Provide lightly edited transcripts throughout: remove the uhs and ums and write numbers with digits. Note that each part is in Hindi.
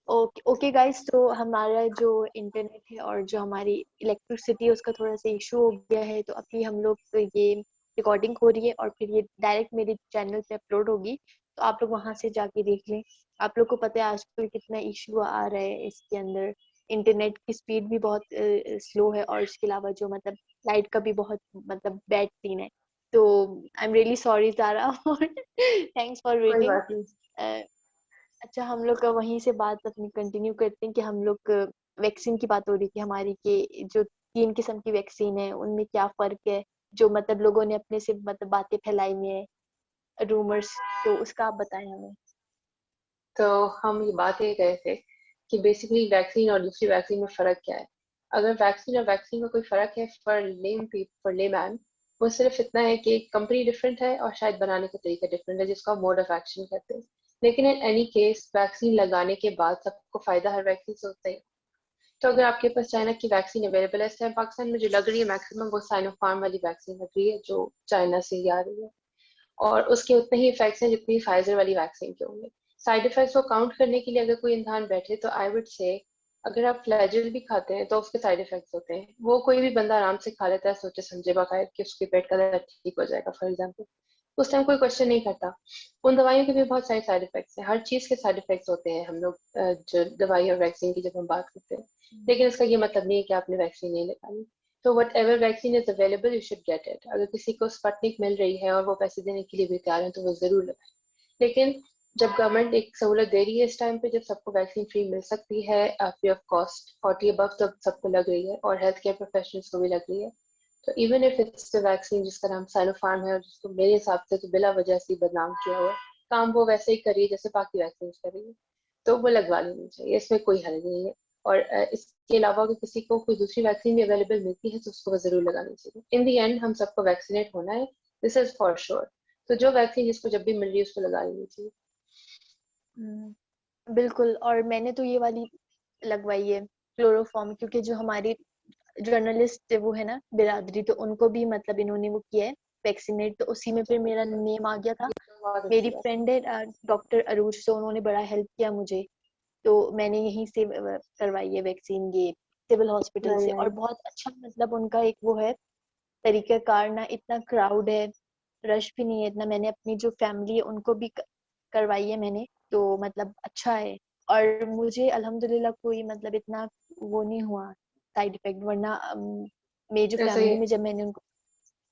ओके ओके गाइस, तो हमारा जो इंटरनेट है और जो हमारी इलेक्ट्रिसिटी है उसका थोड़ा सा इशू हो गया है, तो अभी हम लोग ये रिकॉर्डिंग हो रही है और फिर ये डायरेक्ट मेरे चैनल पे अपलोड होगी, तो आप लोग वहां से जाके देख लें। आप लोग को पता है आजकल कितना इशू आ रहा है इसके अंदर। इंटरनेट की स्पीड भी बहुत स्लो है, और इसके अलावा जो मतलब लाइट का भी बहुत मतलब बैड सीन है। तो आई एम रियली सॉरी तारा और थैंक्स फॉर कोई वेटिंग। बात नहीं। अच्छा, हम लोग वहीं से बात अपनी कंटिन्यू करते हैं कि हम लोग वैक्सीन की बात हो रही थी हमारी, कि जो 3 किस्म की वैक्सीन है उनमें क्या फर्क है, जो मतलब लोगों ने अपने से मतलब बातें फैलाई हैं, रूमर्स, तो उसका आप बताएं हमें। तो हम ये बात ये कहे थे कि बेसिकली वैक्सीन और दूसरी वैक्सीन में फ़र्क क्या है। अगर वैक्सीन और वैक्सीन में कोई फ़र्क है फॉर लेमैन, वो सिर्फ इतना है कि कंपनी डिफरेंट है और शायद बनाने का तरीका डिफरेंट है, जिसको मोड ऑफ एक्शन कहते हैं। लेकिन इन एनी केस वैक्सीन लगाने के बाद सबको फ़ायदा हर वैक्सीन से होता है। तो अगर आपके पास चाइना की वैक्सीन अवेलेबल है इस टाइम पाकिस्तान में, जो लग रही है मैक्सिमम वो साइनोफार्म वाली वैक्सीन लग रही है जो चाइना से ही आ रही है, और उसके उतने ही इफेक्ट्स हैं जितनी फाइजर वाली वैक्सीन के होंगे। साइड इफेक्ट्स को काउंट करने के लिए अगर कोई इंसान बैठे तो आई वुड से, अगर आप फ्लैजिल भी खाते हैं तो उसके साइड इफेक्ट्स होते हैं, वो कोई भी बंदा आराम से खा लेता है सोचे समझे बगैर कि उसके पेट का दर्द ठीक हो जाएगा फॉर एग्जाम्पल। उस टाइम कोई क्वेश्चन नहीं करता। उन दवाइयों के भी बहुत सारे साइड इफेक्ट्स हैं, हर चीज के साइड इफेक्ट्स होते हैं। हम लोग जो दवाई और वैक्सीन की जब हम बात करते हैं, लेकिन इसका ये मतलब नहीं है कि आपने वैक्सीन नहीं लगानी। तो what ever vaccine is available you should get it. अगर किसी को स्पुतनिक मिल रही है और वो पैसे देने के लिए भी तैयार है तो वो जरूर लगाए। लेकिन जब गवर्नमेंट एक सहूलत दे रही है इस टाइम पे, जब सबको वैक्सीन फ्री मिल सकती है फ्री ऑफ कॉस्ट, 40 अबव तो सबको लग रही है और हेल्थ केयर प्रोफेशनल्स को भी लग रही है, तो even if it's the vaccine जिसका नाम साइनोफार्म है और जिसको मेरे हिसाब से तो बिला वजह से बदनाम किया हुआ है, काम वो वैसे ही कर रही है जैसे बाकी वैक्सीन कर रही है, तो वो लगवा लेनी चाहिए, इसमें कोई हर्ज नहीं है। और इसके अलावा अगर किसी को कोई दूसरी वैक्सीन भी अवेलेबल मिलती है तो उसको वो जरूर लगानी चाहिए। इन दी एंड हम सबको वैक्सीनेट होना है, दिस इज फॉर श्योर। तो जो वैक्सीन जिसको जब भी मिल रही है उसको लगा लेनी चाहिए। बिल्कुल, और मैंने तो ये वाली लगवाई है, क्लोरोफॉर्म, क्योंकि जो हमारी जर्नलिस्ट वो है ना बिरादरी, तो उनको भी मतलब इन्होंने वो किया है वैक्सीनेट, तो उसी में फिर मेरा नेम आ गया था। ये तो बहुत अच्छी मेरी बात फ्रेंड है डॉक्टर अरूज, तो उन्होंने बड़ा हेल्प किया मुझे, तो मैंने यहीं से करवाई है वैक्सीन, ये सिविल हॉस्पिटल है। से। और बहुत अच्छा मतलब उनका एक वो है तरीकाकार, ना इतना क्राउड है, रश भी नहीं है इतना। मैंने अपनी जो फैमिली है उनको भी करवाई है मैंने, तो मतलब अच्छा है। और मुझे अल्हम्दुलिल्लाह कोई मतलब इतना वो नहीं हुआ साइड इफेक्ट, वरना मेरी जो ऐसा ही फैमिली में जब मैंने उनको,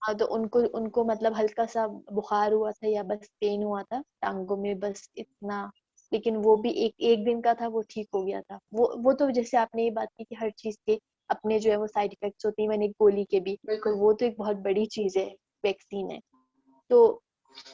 हाँ, तो उनको उनको मतलब हल्का सा बुखार हुआ था या बस पेन हुआ था टांगों में, बस इतना। लेकिन वो भी एक एक दिन का था, वो ठीक हो गया था। वो तो जैसे आपने ये बात की कि हर चीज के अपने जो है वो साइड इफेक्ट्स होते हैं, मैंने गोली के भी, तो बिल्कुल। वो तो एक बहुत बड़ी चीज है, वैक्सीन है। तो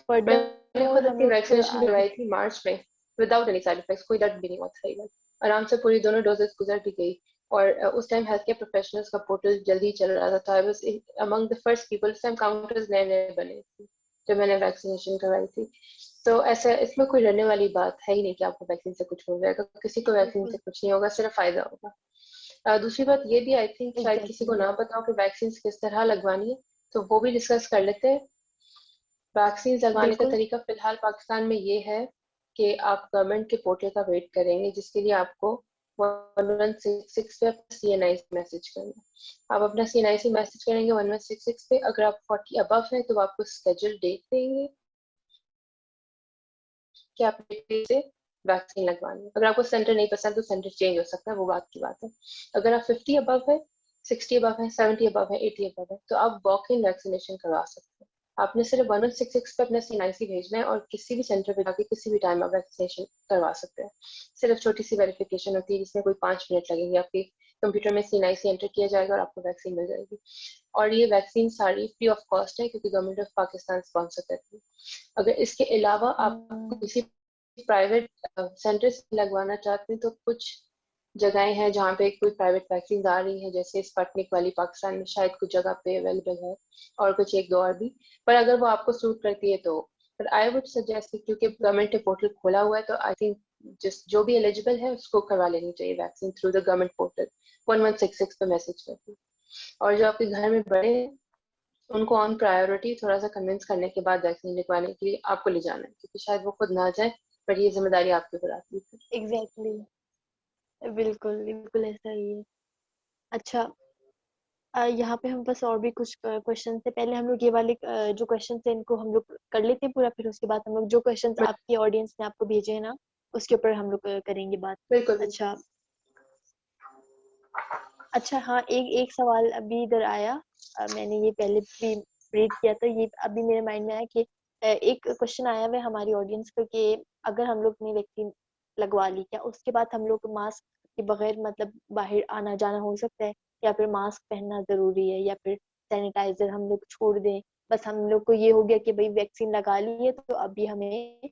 फर्दर मैंने मोर खुद हम अपनी लोग वैक्सीनेशन आगे। करवाई थी मार्च में, विदाउट एनी साइड इफेक्ट्स, कोई दर्द भी नहीं हुआ था इवन। आराम से पूरी दोनों डोजेस गुजर भी गई। और उस टाइम हेल्थ केयर प्रोफेशनल्स का पोर्टल जल्दी चल रहा था, तो I was among the first people. उस टाइम काउंटर्स नए नए बने थे जब मैंने वैक्सीनेशन करवाई थी। तो ऐसा इसमें कोई डरने वाली बात है ही नहीं कि आपको वैक्सीन से कुछ हो जाएगा, किसी को वैक्सीन से बिल्कुल, कुछ नहीं होगा, सिर्फ फायदा होगा। दूसरी बात ये भी आई थिंक शायद किसी को एग्जैक्टली। ना पता हो कि वैक्सीन किस तरह लगवानी है, तो वो भी डिस्कस कर लेते हैं। वैक्सीन लगवाने का बिल्कुल। तरीका फिलहाल पाकिस्तान में ये है कि आप गवर्नमेंट के पोर्टल का वेट करेंगे, जिसके लिए आपको 1166 पे अपना CNIC मैसेज करना है। आप अपना CNIC मैसेज करेंगे 1166 पे। अगर आप 40 अबव है तो आपको स्केड्यूल डेट देंगे कि आप डेट से वैक्सीन लगवानी है। अगर आपको सेंटर नहीं पसंद तो सेंटर चेंज हो सकता है, वो बात की बात है। अगर आप 50 अबव है, 60 अबव है, 70 अबव है, 80 अबव है, तो आप वॉक इन वैक्सीनेशन करवा सकते हैं। आपने सिर्फ 1166 पे अपना CNIC भेजना है और किसी भी सेंटर पे जाके किसी भी टाइम आप वैक्सीनेशन करवा सकते हैं। सिर्फ छोटी सी वेरिफिकेशन होती है जिसमें कोई 5 मिनट लगेंगे, आपके कंप्यूटर में CNIC एंटर किया जाएगा और आपको वैक्सीन मिल जाएगी। और ये वैक्सीन सारी फ्री ऑफ कॉस्ट है क्योंकि गवर्नमेंट ऑफ पाकिस्तान स्पॉन्सर करती है। अगर इसके अलावा आप किसी प्राइवेट सेंटर से लगवाना चाहते हैं तो कुछ जगहें हैं जहाँ पे कोई प्राइवेट वैक्सीन आ रही है, जैसे स्पुतनिक वाली पाकिस्तान में शायद कुछ जगह पे अवेलेबल है, और कुछ एक दो और भी। पर अगर वो आपको सूट करती है तो, पर आई वुड सजेस्ट, क्योंकि गवर्नमेंट ने पोर्टल खोला हुआ है, तो आई थिंक जिस जो भी एलिजिबल है उसको करवा लेनी चाहिए vaccine through the government portal 1166 पे मैसेज करके। और जो आपके घर में बड़े हैं उनको ऑन प्रायोरिटी थोड़ा सा कन्विंस करने के बाद वैक्सीन लगवाने के लिए आपको ले जाना है, क्योंकि शायद वो खुद ना जाए, पर ये जिम्मेदारी आपके ऊपर आती है। एग्जैक्टली, बिल्कुल बिल्कुल ऐसा ही है। अच्छा, यहाँ पे हम बस और भी कुछ क्वेश्चन से पहले हम लोग ये वाले जो क्वेश्चन थे इनको हम लोग कर लेते हैं पूरा, फिर उसके बाद हम लोग जो क्वेश्चंस आपकी ऑडियंस ने आपको भेजे हैं ना उसके ऊपर हम लोग करेंगे बात। बिल्कुल बिल्कुल। अच्छा। अच्छा हाँ, एक एक सवाल अभी इधर आया, मैंने ये पहले भी रीड किया था, ये अभी मेरे माइंड में आया कि एक क्वेश्चन आया हुआ है हमारी ऑडियंस को कि अगर हम लोग ने वैक्सीन लगवा ली, क्या उसके बाद हम लोग मास्क के बगैर मतलब बाहर आना जाना हो सकता है, या फिर मास्क पहनना जरूरी है, या फिर सैनिटाइजर हम लोग छोड़ दें, बस हम लोग को ये हो गया कि भाई वैक्सीन लगा ली है तो अभी हमें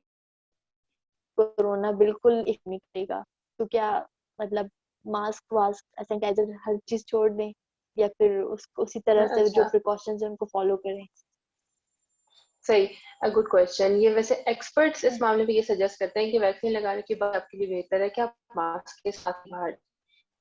कोरोना बिल्कुल नहीं करेगा, तो क्या मतलब मास्क वास्क सैनिटाइजर हर चीज छोड़ दें, या फिर उसी तरह से जो अच्छा, प्रिकॉशंस है उनको फॉलो करें? सही, अ गुड क्वेश्चन। ये वैसे एक्सपर्ट्स इस हम्म, मामले में ये सजेस्ट करते हैं कि वैक्सीन लगाने के बाद आपके लिए बेहतर है कि आप मास्क के साथ बाहर,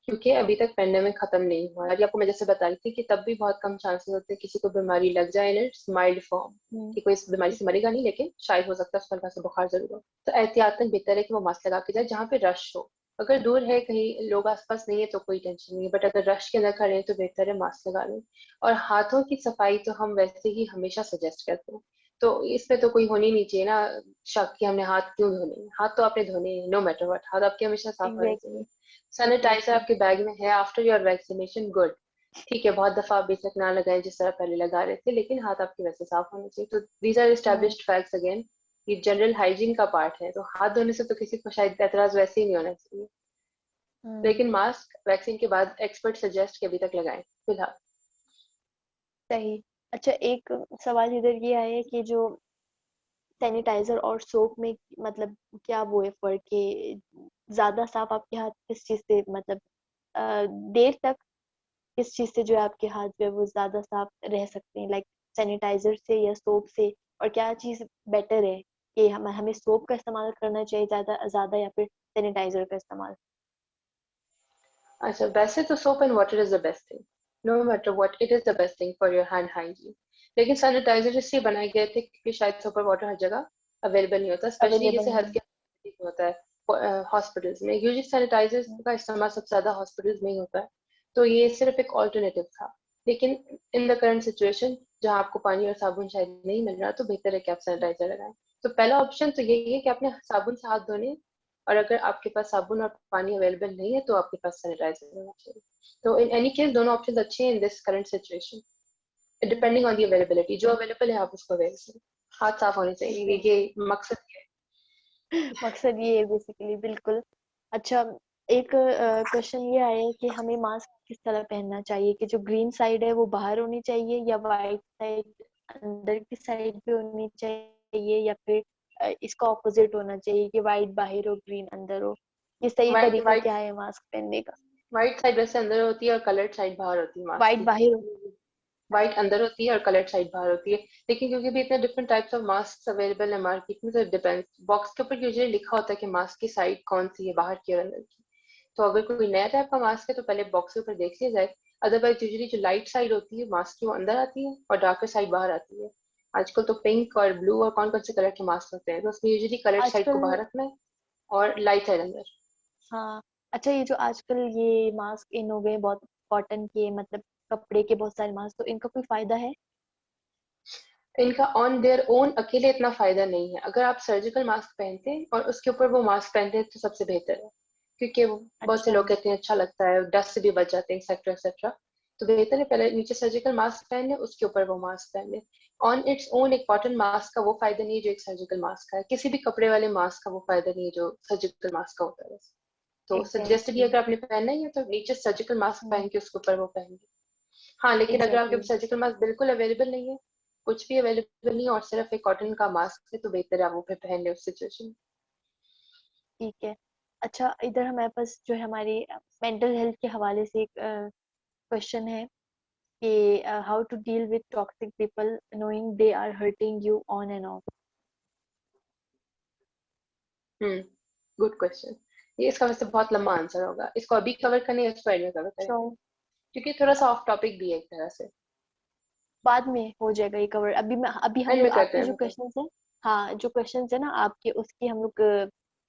क्योंकि अभी तक पेंडेमिक खत्म नहीं हुआ है। और ये आपको मैं जैसे बता रही थी कि तब भी बहुत कम चांसेस होते हैं किसी को बीमारी लग जाए इन इट्स माइल्ड फॉर्म, हम्म, कि कोई इस बीमारी से मरेगा नहीं, लेकिन शायद हो सकता है उसको हल्का सा बुखार जरूर हो। तो एहतियातन बेहतर है कि वो मास्क लगा के जाए जहाँ पे रश हो। अगर दूर है, कहीं लोग आसपास नहीं है तो कोई टेंशन नहीं है, बट अगर रश के अंदर खड़े हैं तो बेहतर है मास्क लगा लें। और हाथों की सफाई तो हम वैसे ही हमेशा सजेस्ट करते हैं, तो इसमें तो कोई होनी नहीं चाहिए ना शक कि हमने हाथ क्यों धोने हैं। हाथ तो आपने धोने हैं, नो मैटर व्हाट, हाथ आपके हमेशा साफ होने चाहिए। एग्जैक्टली, सैनिटाइजर एग्जैक्टली, आपके बैग में है आफ्टर योर वैक्सीनेशन, गुड। ठीक है, बहुत दफा आप बेशक ना लगाएं जिस तरह पहले लगा रहे थे, लेकिन हाथ आपके वैसे साफ होने चाहिए। तो these are hmm, established facts again, ये जनरल हाइजीन का पार्ट है, तो हाथ धोने से तो किसी को शायद एतराज वैसे ही नहीं होना चाहिए। हम्म, लेकिन मास्क वैक्सीन के बाद एक्सपर्ट सजेस्ट कि अभी तक लगाएं फिलहाल। सही। अच्छा, एक सवाल इधर ये आया है कि जो सैनिटाइजर और सोप में मतलब क्या वो है फर्क है, ज्यादा साफ आपके हाथ किस चीज से मतलब देर तक किस चीज से जो है आपके हाथ जो है वो ज्यादा साफ रह सकते हैं, लाइक सैनिटाइजर से या सोप से, और क्या चीज बेटर है कि हम हमें सोप का इस्तेमाल करना चाहिए ज्यादा ज्यादा या फिर सैनिटाइजर का इस्तेमाल? अच्छा, वैसे तो soap and water is the best thing, no matter what, it is the best thing for your hand hygiene. लेकिन सैनिटाइजर इसलिए बनाए गए थे क्योंकि शायद सोप और वाटर हर जगह अवेलेबल नहीं होता, स्पेशली अवेलेबल जैसे हेल्थ नहीं। केयर में होता है हॉस्पिटल्स में। यूजली सैनिटाइजर का इस्तेमाल सबसे ज्यादा हॉस्पिटल्स में ही होता है, तो ये सिर्फ एक ऑल्टरनेटिव था। लेकिन इन द करंट सिचुएशन जहाँ आपको पानी और साबुन शायद नहीं मिल रहा, तो बेहतर है कि आप सैनिटाइजर लगाएं। तो पहला ऑप्शन तो यही है कि आपने साबुन से हाथ धोने, और अगर आपके पास साबुन और पानी अवेलेबल नहीं है तो आपके पास सैनिटाइजर होना चाहिए। तो इन एनी केस दोनों ऑप्शन अच्छे हैं in this current situation, depending on the availability, जो अवेलेबल है आप उसको अवेल करें। हाथ साफ होने चाहिए, एग्जैक्टली, ये मकसद है। मकसद ये है बेसिकली, बिल्कुल। अच्छा, एक क्वेश्चन ये आया है कि हमें मास्क किस तरह पहनना चाहिए, कि जो ग्रीन साइड है वो बाहर होनी चाहिए, या वाइट साइड अंदर की साइड पे होनी चाहिए, या फिर इसका ऑपोजिट होना चाहिए कि वाइट बाहर हो ग्रीन अंदर हो? ये सही वाइट तरीका वाइट क्या है मास्क पहनने का? वाइट साइड वैसे अंदर होती है और कलर्ड साइड बाहर होती है मास्क वाइट की। बाहर हो। व्हाइट अंदर होती है और कलर्ड साइड बाहर होती है। लेकिन क्योंकि भी इतने different types of mask available है मार्केट में, तो इट डिपेंड्स। बॉक्स के ऊपर यूजुअली लिखा होता है कि मास्क की साइड कौन सी है, बाहर की और अंदर की। तो अगर कोई नया टाइप का मास्क है तो पहले बॉक्स के ऊपर देख लिया जाए। अदरवाइज यूजुअली जो लाइट साइड होती है मास्क की वो अंदर आती है और डार्कर साइड बाहर आती है। आजकल तो पिंक और ब्लू और कौन कौन से कलर के मास्क होते हैं, तो उसमें यूजुअली कलर्ड साइड को आजकल, बाहर रखना है और लाइट साइड अंदर। हाँ। अच्छा, ये जो आजकल ये मास्क इन हो गए बहुत, कॉटन के मतलब कपड़े के बहुत सारे मास्क, तो इनका कोई फायदा है? इनका ऑन देयर ओन अकेले इतना फायदा नहीं है। अगर आप सर्जिकल मास्क पहनते हैं और उसके ऊपर वो मास्क पहनते हैं तो सबसे बेहतर है, क्योंकि वो बहुत से अच्छा, लोग कहते हैं अच्छा लगता है, डस्ट से भी बच जाते हैं एक्सेट्रा एक्सेट्रा। तो बेहतर है पहले नीचे सर्जिकल मास्क पहन लें, उसके ऊपर वो मास्क पहन लें। ऑन इट्स ओन एक कॉटन मास्क का वो फायदा नहीं है जो एक सर्जिकल मास्क का है, किसी भी कपड़े वाले मास्क का वो फायदा नहीं है जो सर्जिकल मास्क का होता है। तो सजेस्टेड ये एग्जैक्टली, अगर आपने पहनना ही है तो नीचे सर्जिकल मास्क पहन के उसके ऊपर वो पहन। हाँ, लेकिन अगर आपके एग्जैक्टली, पास सर्जिकल मास्क बिल्कुल अवेलेबल नहीं है, कुछ भी अवेलेबल नहीं है और सिर्फ एक कॉटन का मास्क है, तो बेहतर है आप वो फिर पहन ले उस सिचुएशन में। ठीक है। अच्छा, इधर हमारे पास जो है हमारी मेंटल हेल्थ के हवाले से एक क्वेश्चन है कि how to deal with toxic people knowing they are hurting you on and off? Hmm, good question. ये इसका वैसे बहुत लंबा आंसर होगा, इसको अभी कवर करने या इसको एंड में कवर करें, श्योर। क्योंकि थोड़ा सा ऑफ टॉपिक भी है एक तरह से। बाद में हो जाएगा ये कवर। अभी हम एंड लोग में करते आपके हैं जो मतलब। क्वेश्चन है, हाँ जो क्वेश्चन है ना आपके, उसकी हम लोग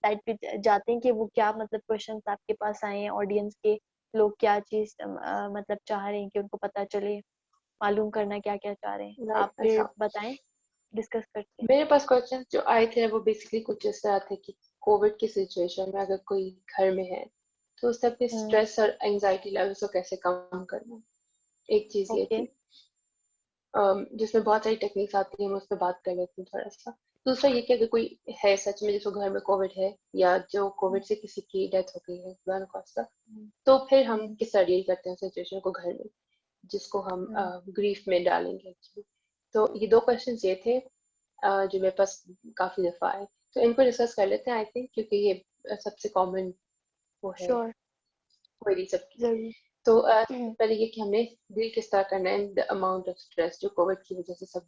साइड पे जाते हैं कि वो क्या मतलब क्वेश्चन आपके पास आए हैं, ऑडियंस के लोग क्या चीज मतलब चाह रहे हैं कि उनको पता चले, मालूम करना क्या क्या चाह रहे हैं। राइट, आप फिर ऐसा। बताएं, डिस्कस करते हैं। मेरे पास क्वेश्चन जो आए थे वो बेसिकली कुछ इस तरह थे कि कोविड की सिचुएशन में अगर कोई घर में है तो उस सबके हम्म। स्ट्रेस और एंजाइटी लेवल्स को कैसे कम करना। एक चीज ये ओके। थी, जिसमें बहुत सारी टेक्निक्स आती हैं, मैं उस पर बात कर लेती हूँ थोड़ा सा। दूसरा ये कि अगर कोई है सच में जिसको घर में कोविड है, या जो कोविड से किसी की डेथ हो गई है खुदा न खास्ता, तो फिर हम किस तरह डील करते हैं सिचुएशन को घर में, जिसको हम ग्रीफ में डालेंगे एक्चुअली। तो ये दो क्वेश्चन ये थे जो मेरे पास काफी दफा आए, तो इनको डिस्कस कर लेते हैं आई थिंक, क्योंकि ये सबसे कॉमन वो है श्योर। क्वेरी सबकी। जरूर। तो पहले ये कि हमने डील किस तरह करना है द अमाउंट ऑफ स्ट्रेस जो कोविड की वजह से सब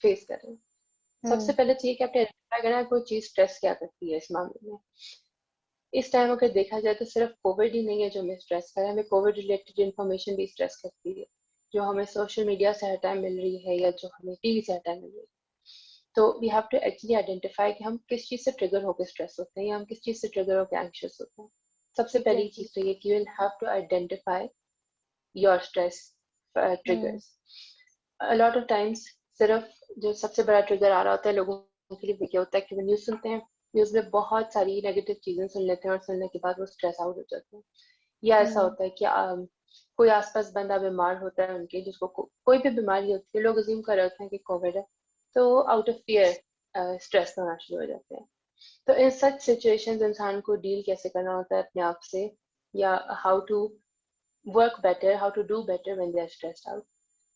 फेस कर रहे हैं। सबसे हम्म। पहले चाहिए कि आपने आइडेंटिफाई करना है कोई चीज स्ट्रेस क्या करती है इस मामले में। इस टाइम अगर देखा जाए तो सिर्फ कोविड ही नहीं है जो हमें स्ट्रेस कर रहा है, हमें कोविड रिलेटेड इन्फॉर्मेशन भी स्ट्रेस करती है, जो हमें सोशल मीडिया से हर टाइम मिल रही है या जो हमें टीवी से हर टाइम मिल रही है। तो we have to actually identify कि हम किस चीज से ट्रिगर होकर स्ट्रेस होते हैं या हम किस चीज से ट्रिगर होकर एंशियस होते हैं। सबसे पहली एग्जैक्टली। चीज तो ये कि you will have to identify your stress hmm. Triggers. A lot of times सिर्फ जो सबसे बड़ा ट्रिगर आ रहा होता है लोगों के लिए, वो क्या होता है कि वो न्यूज़ सुनते हैं, न्यूज़ में बहुत सारी नेगेटिव चीजें सुन लेते हैं और सुनने के बाद वो स्ट्रेस आउट हो जाते हैं। या ऐसा हम्म। होता है कि कोई आसपास बंदा बीमार होता है उनके, जिसको कोई भी बीमारी होती है, लोग अज्यूम कर रहे होते हैं कि कोविड है, तो आउट ऑफ फियर स्ट्रेस होना शुरू हो जाते हैं। तो इन सच सिचुएशंस इंसान को डील कैसे करना होता है अपने आप से, या how to work better, how to do better when they are stressed out.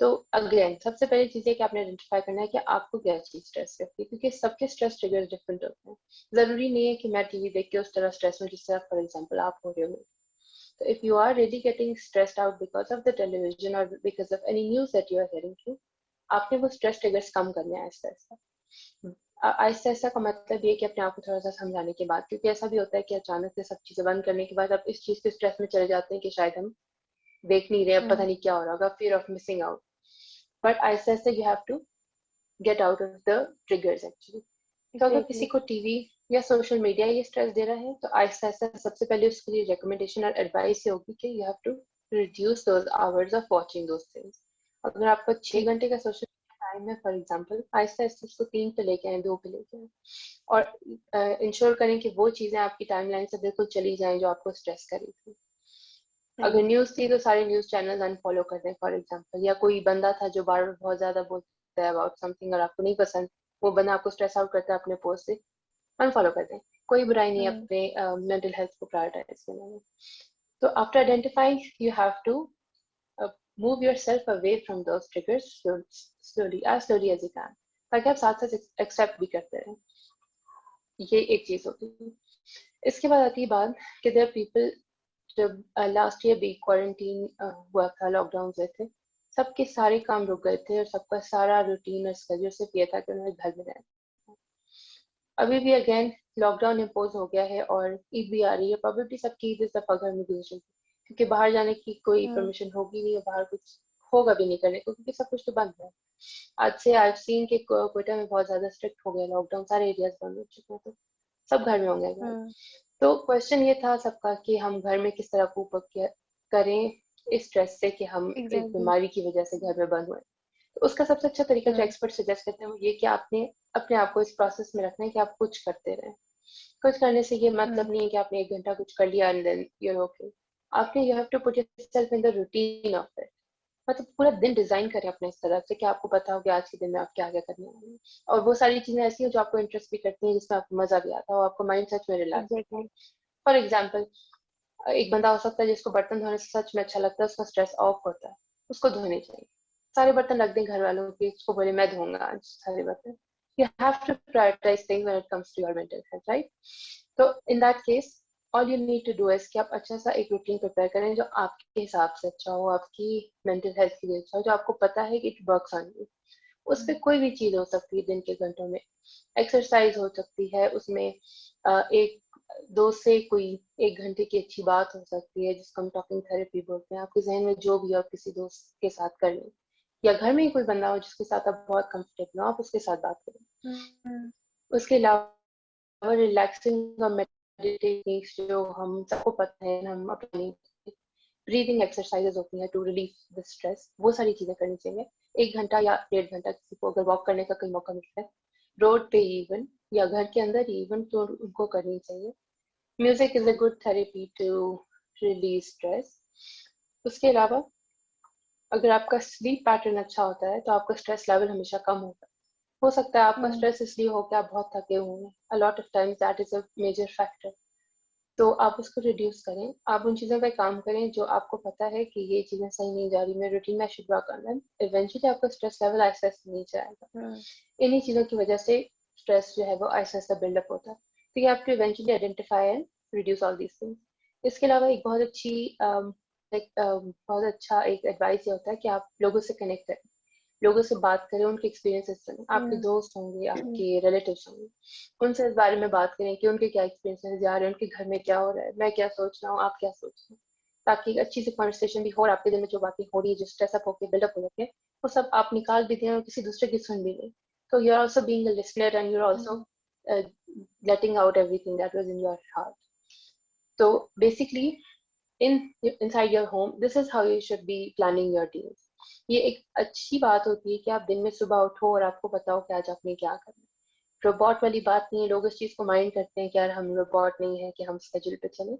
तो अगेन सबसे पहली चीज है कि आपने आइडेंटिफाई करना है कि आपको क्या चीज स्ट्रेस करती है, क्योंकि सबके स्ट्रेस ट्रिगर्स डिफरेंट होते हैं। जरूरी नहीं है कि मैं टीवी देख के उस तरह स्ट्रेस हूँ जिस तरह फॉर एग्जाम्पल आप हो रहे हो। So if you are really getting stressed out because of the television or because of any news that you are hearing through, आपने वो स्ट्रेस ट्रिगर्स कम करने हैं आहिस्ता आहिस्ता। आहिस्ता आहिस्ता का मतलब ये कि अपने आप को थोड़ा सा समझाने के बाद, क्योंकि ऐसा भी होता है कि अचानक से सब चीजें बंद करने के बाद आप इस चीज के स्ट्रेस में चले जाते हैं कि शायद हम देख नहीं रहे, अब पता हम्म। नहीं क्या हो रहा होगा, fear of missing out. But आहिस्ता आहिस्ता you have to get out of the triggers actually. तो अगर किसी एग्जैक्टली। को टीवी या सोशल मीडिया ये स्ट्रेस दे रहा है, तो आहिस्ता आहिस्ता सबसे पहले उसके लिए रिकमेंडेशन और एडवाइस ये होगी कि you have to reduce those hours of watching those things. अगर आपका 6 घंटे का सोशल टाइम है फॉर एग्जाम्पल, आहिस्ता आहिस्ता उसको 3 पे लेके आए, 2 पे लेके आए, और इंश्योर करें कि वो चीजें आपकी टाइमलाइन से बिल्कुल चली जाएं जो आपको स्ट्रेस कर रही थी। अगर सही। न्यूज थी तो सारे न्यूज चैनल अनफॉलो कर दें फॉर एग्जाम्पल, या कोई बंदा था जो बार बार बहुत ज्यादा बोलता है अबाउट समथिंग और आपको नहीं पसंद, वो बंदा आपको स्ट्रेस आउट करता है अपने पोस्ट से, अनफॉलो कर दें। कोई बुराई नहीं है हम्म। अपने मेंटल हेल्थ को प्रायोरिटाइज करने में। तो after identifying you have to move yourself away from those triggers slowly, as slowly as you can, ताकि आप साथ साथ एक्सेप्ट भी करते रहें। ये एक चीज होती है। इसके बाद आती है बात कि देयर पीपल, जब लास्ट ईयर भी क्वारंटीन हुआ था, लॉकडाउन हुए थे, सबके सारे काम रुक गए थे और सबका सारा रूटीन और स्केड्यूल सिर्फ ये था कि उन्होंने घर में रहना। अभी भी अगेन लॉकडाउन इम्पोज हो गया है और ईद भी आ रही है, प्रोबेबली सबकी ईद इस दफा घर में गुजरेगी, क्योंकि बाहर जाने की कोई हम्म। परमिशन होगी नहीं और बाहर कुछ होगा भी नहीं करने को, क्योंकि सब कुछ तो बंद है। आज से आई सीन के कोयटा में बहुत ज्यादा स्ट्रिक्ट हो गया लॉकडाउन, सारे एरियाज बंद हो चुके हैं, तो सब घर में होंगे अगेन। हम्म। तो क्वेश्चन ये था सबका कि हम घर में किस तरह कोप अप करें इस स्ट्रेस से कि हम एक एग्जैक्टली। बीमारी की वजह से घर में बंद हुए। तो उसका सबसे अच्छा तरीका जो हम्म। एक्सपर्ट सजेस्ट करते हैं वो ये कि आपने अपने आप को इस प्रोसेस में रखना है कि आप कुछ करते रहें। कुछ करने से ये मतलब हम्म। नहीं है कि आपने 1 घंटा कुछ कर लिया and then you are okay. आपने you have to put yourself in the routine of it. मतलब पूरा दिन डिजाइन करें अपने इस तरह से कि आपको पता हो कि आज के दिन में आप क्या क्या करने वाले हैं, और वो सारी चीजें ऐसी हो जो आपको इंटरेस्ट भी करती हैं, जिसमें आपको मजा भी आता है और आपको माइंड सच में रिलैक्स होता है। एग्जैक्टली। फॉर एग्जाम्पल, एक बंदा हो सकता है जिसको बर्तन धोने से सच में अच्छा लगता है, उसका स्ट्रेस ऑफ होता है, उसको धोने चाहिए, सारे बर्तन रख दें घर वालों के, उसको बोले मैं धोऊंगा आज सारे बर्तन। You have to prioritise things when it comes to your mental health, right? तो in that case all you need to do is कि आप अच्छा सा एक रूटीन प्रिपेयर करें जो आपके हिसाब से अच्छा हो, आपकी मेंटल हेल्थ के लिए अच्छा हो, जो आपको पता है कि इट वर्क्स ऑन यू। उस पर कोई भी चीज हो सकती है दिन के घंटों में, एक्सरसाइज हो सकती है उसमें, एक दोस्त से कोई 1 घंटे की अच्छी बात हो सकती है जिसको हम टॉकिंग थेरेपी बोलते हैं, आपके जहन में जो भी हो आप किसी दोस्त के साथ कर लें। या घर में ही कोई बंदा हो जिसके साथ आप बहुत कंफर्टेबल हो, आप उसके साथ बात करें। उसके अलावा रिलैक्सिंग और मेडिटेटिंग जो हम सबको पता है, हम अपनी ब्रीदिंग एक्सरसाइजेज होती हैं टू रिलीव द स्ट्रेस, वो सारी चीजें करनी चाहिए। 1 घंटा या 1.5 घंटा किसी को अगर वॉक करने का कोई मौका मिलता है रोड पे इवन या घर के अंदर इवन, तो उनको करनी चाहिए। Music is a good therapy to release stress. उसके अलावा अगर आपका स्लीप पैटर्न अच्छा होता है तो आपका स्ट्रेस लेवल हमेशा कम होता है। हो सकता है आपका स्ट्रेस इसलिए हो कि आप बहुत थके हुए हैं, a lot of times that is a major factor. तो आप उसको रिड्यूस करें, आप उन चीज़ों पे काम करें जो आपको पता है कि ये चीज़ें सही नहीं जा रही, मेरे रूटीन में should work on them. Eventually आपका स्ट्रेस लेवल आहिस्ता आहिस्ता नीचे आएगा। इन्हीं चीज़ों की वजह से स्ट्रेस जो है वो आहिस्ता आहिस्ता बिल्डअप होता है। तो you have to eventually identify and reduce all these things. इसके अलावा एक बहुत अच्छी बहुत अच्छा एक एडवाइस ये होता है कि आप लोगों से कनेक्ट करें, लोगों से बात करें, उनके एक्सपीरियंसेस सुनें। आपके दोस्त होंगे, आपके रिलेटिव्स होंगे, उनसे इस बारे में बात करें कि उनके क्या एक्सपीरियंसेस जा रहे हैं, उनके घर में क्या हो रहा है, मैं क्या सोच रहा हूँ, आप क्या सोच रहे हैं, ताकि एक अच्छी सी कॉन्वर्सेशन भी हो और आपके दिल में जो बातें हो रही है, जो स्ट्रेस अप होकर बिल्डअप हो जाती है, वो सब आप निकाल भी दें और किसी दूसरे की सुन भी लें। तो you are also being a listener and you are also letting out everything that was in your heart. So basically, inside your home, this is how you should be planning your days. ये एक अच्छी बात होती है कि आप दिन में सुबह उठो और आपको पता हो कि आज आपने क्या करना है। रोबोट वाली बात नहीं है, लोग इस चीज को माइंड करते हैं कि यार हम रोबोट नहीं है कि हम स्केड्यूल पे चले,